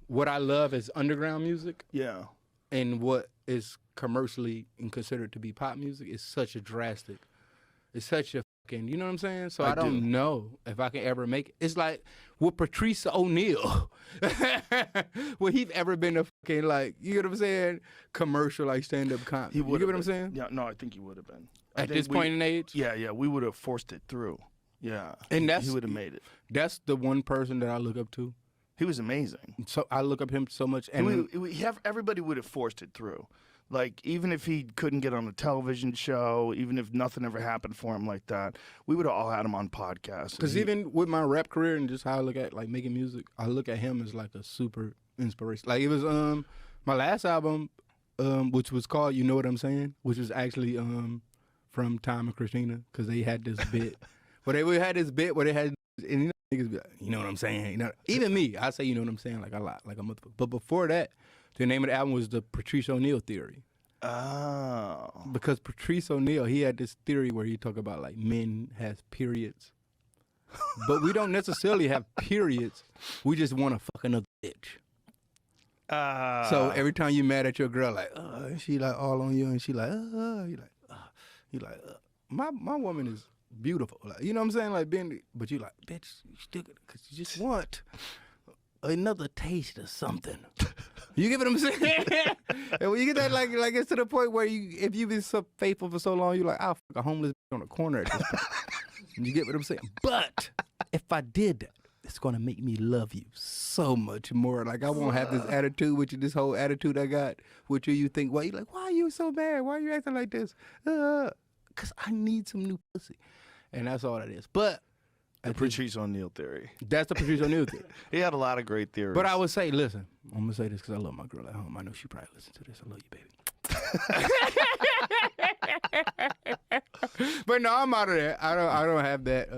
what I love is underground music. Yeah. And what is commercially and considered to be pop music is such a drastic. It's such a fucking, you know what I'm saying? So I don't know if I can ever make it. It's like, with Patrice O'Neal, would he ever been a fucking, like, you know what I'm saying, commercial, like, stand-up comedy? You get what I'm saying? Yeah, no, I think he would have been. At this point in age? Yeah, we would have forced it through. Yeah, and he would have made it. That's the one person that I look up to. He was amazing. So I look up him so much. And everybody would have forced it through. Like, even if he couldn't get on a television show, even if nothing ever happened for him like that, we would have all had him on podcasts. Because even with my rap career and just how I look at, like, making music, I look at him as, like, a super inspiration. Like, it was my last album, which was called You Know What I'm Saying, which was actually from Tom and Christina, because they had this bit. But they had this bit where they had, and you know, niggas be like, you know what I'm saying? You know, even me, I say you know what I'm saying, like, a lot, like a motherfucker. But before that, the name of the album was the Patrice O'Neal Theory. Oh. Because Patrice O'Neal, he had this theory where he talk about, like, men has periods. But we don't necessarily have periods. We just want to fuck another bitch. So every time you mad at your girl, like, she like all on you, and she like, you like, my woman is beautiful. Like, you know what I'm saying? Like, but you like, bitch, you still, because you just want another taste of something. You get what I'm saying? And when you get that, like it's to the point where if you've been so faithful for so long, you're like, I'll fuck a homeless bitch on the corner at this point. You get what I'm saying? But if I did that, it's gonna make me love you so much more. Like, I won't have this attitude with you, this whole attitude I got with you. You think, well, you're like, why are you so bad? Why are you acting like this? Because I need some new pussy. And that's all that is. But the Patrice O'Neal theory. That's the Patrice O'Neal theory. He had a lot of great theories. But I would say, listen, I'm going to say this because I love my girl at home. I know she probably listens to this. I love you, baby. But no, I'm out of that. I don't have that.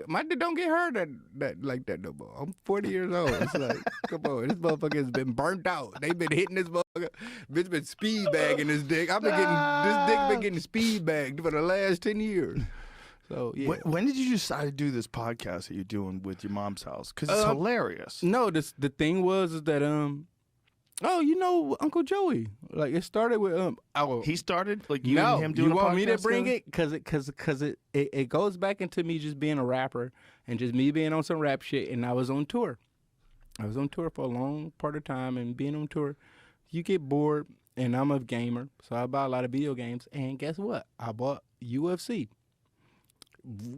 My dick don't get hurt that like that no more. I'm 40 years old. It's like, come on, this motherfucker has been burnt out. They've been hitting this motherfucker. Bitch been speed bagging this dick. This dick been getting speed bagged for the last 10 years. So, yeah. When did you decide to do this podcast that you're doing with your mom's house? Because it's hilarious. No, the thing was that you know Uncle Joey. Like, it started with he started, like, you and him doing a podcast. You want me to bring it? Because it goes back into me just being a rapper and just me being on some rap shit, and I was on tour. I was on tour for a long part of time, and being on tour, you get bored, and I'm a gamer, so I buy a lot of video games, and guess what? I bought UFC.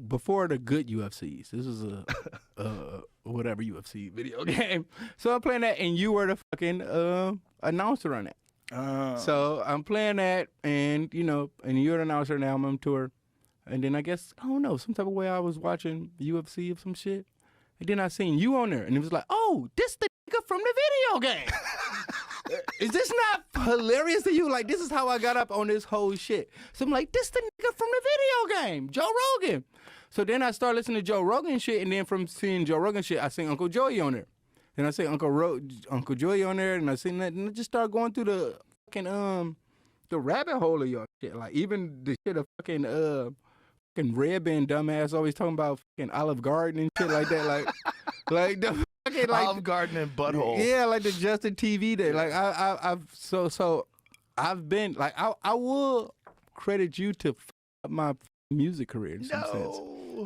Before the good UFCs. This is a whatever UFC video game. So I'm playing that, and you were the fucking announcer on that. So I'm playing that, and you know, and you're the announcer now. I'm on tour, and then I guess, I don't know, some type of way I was watching UFC of some shit, and then I seen you on there, and it was like, oh, this the nigga from the video game. Is this not hilarious to you? Like, this is how I got up on this whole shit. So I'm like, this the nigga from the video game, Joe Rogan. So then I started listening to Joe Rogan shit, and then from seeing Joe Rogan shit, I seen Uncle Joey on there. Then I see Uncle Joey on there, and I seen that, and I just started going through the fucking the rabbit hole of y'all shit. Like, even the shit of fucking Red Band dumbass always talking about fucking Olive Garden and shit like that. Like the fucking, like, Olive Garden and butthole. Yeah, like the Justin TV day. Like, I've been like, I will credit you to my music career in some sense.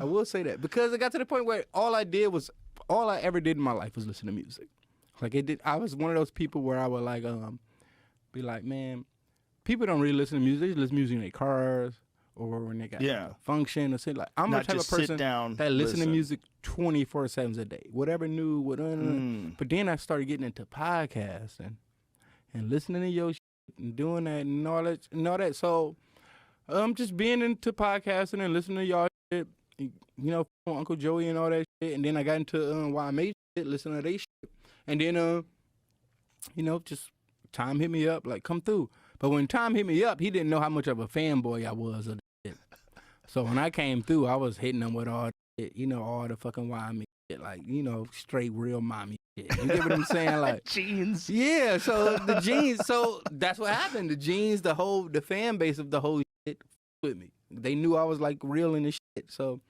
I will say that, because it got to the point where all I ever did in my life was listen to music. Like, I was one of those people where I would like be like, man, people don't really listen to music. They just listen to music in their cars or when they got a function or something. Like, I'm the type of person that listen to music 24/7 a day, whatever new, whatever. But then I started getting into podcasts and listening to your shit and doing that and all that. So just being into podcasting and listening to y'all shit, you know, Uncle Joey and all that shit. And then I got into why I made shit, listening to they shit. And then you know, just Tom hit me up, like, come through. But when Tom hit me up, he didn't know how much of a fanboy I was of the shit. So when I came through, I was hitting them with all the shit, you know, all the fucking why me shit, like, you know, straight real mommy shit. You get what I'm saying? Like, jeans. Yeah, so the jeans, so that's what happened. The jeans, the fan base of the whole shit with me. They knew I was like real in this shit. So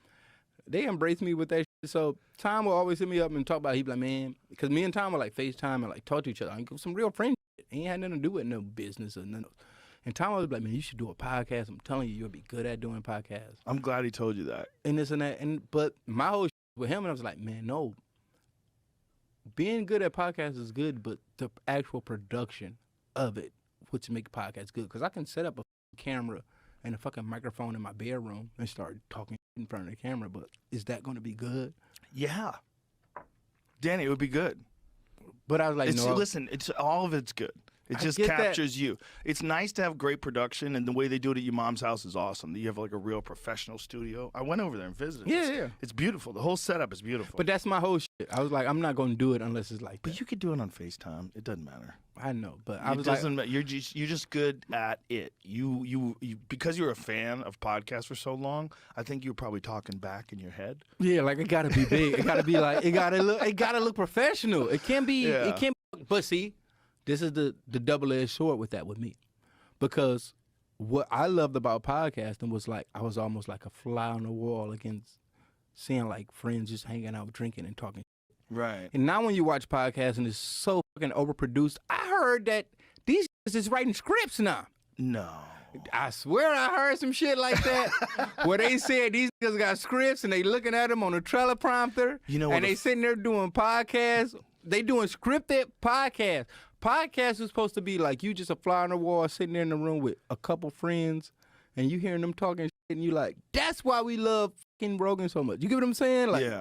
they embrace me with that shit. So Tom will always hit me up and talk about it. He'd be like, man, because me and Tom would like FaceTime and like talk to each other. Like, some real friend shit. He ain't had nothing to do with no business or nothing. And Tom was like, man, you should do a podcast. I'm telling you, you'll be good at doing podcasts. I'm glad he told you that. And this and that. But my whole shit with him, and I was like, man, no. Being good at podcasts is good, but the actual production of it, which make podcasts good. Because I can set up a camera and a fucking microphone in my bedroom and start talking in front of the camera, but is that going to be good? Yeah. Danny, it would be good. But I was like, no. Listen, all of it's good. It just captures you. It's nice to have great production, and the way they do it at your mom's house is awesome. You have like a real professional studio. I went over there and visited. Yeah. It's beautiful. The whole setup is beautiful. But that's my whole shit. I was like, I'm not going to do it unless it's like that. But you could do it on FaceTime. It doesn't matter. I know, but It doesn't matter. You're just good at it. You because you're a fan of podcasts for so long. I think you're probably talking back in your head. Yeah, like it got to be big. It got to be like it got to look professional. It can't be. Yeah. It can't. But see, this is the double-edged sword with that with me, because what I loved about podcasting was like I was almost like a fly on the wall against seeing like friends just hanging out, drinking and talking. Right. And now when you watch podcasting, it's so fucking overproduced. I heard that these is writing scripts now. No. I swear I heard some shit like that where they said these niggas got scripts and they looking at them on a teleprompter. You know, and they sitting there doing podcasts. They doing scripted podcasts. Podcasts is supposed to be like you just a fly on the wall sitting there in the room with a couple friends and you hearing them talking shit and you like, that's why we love fucking Rogan so much. You get what I'm saying? Like, yeah.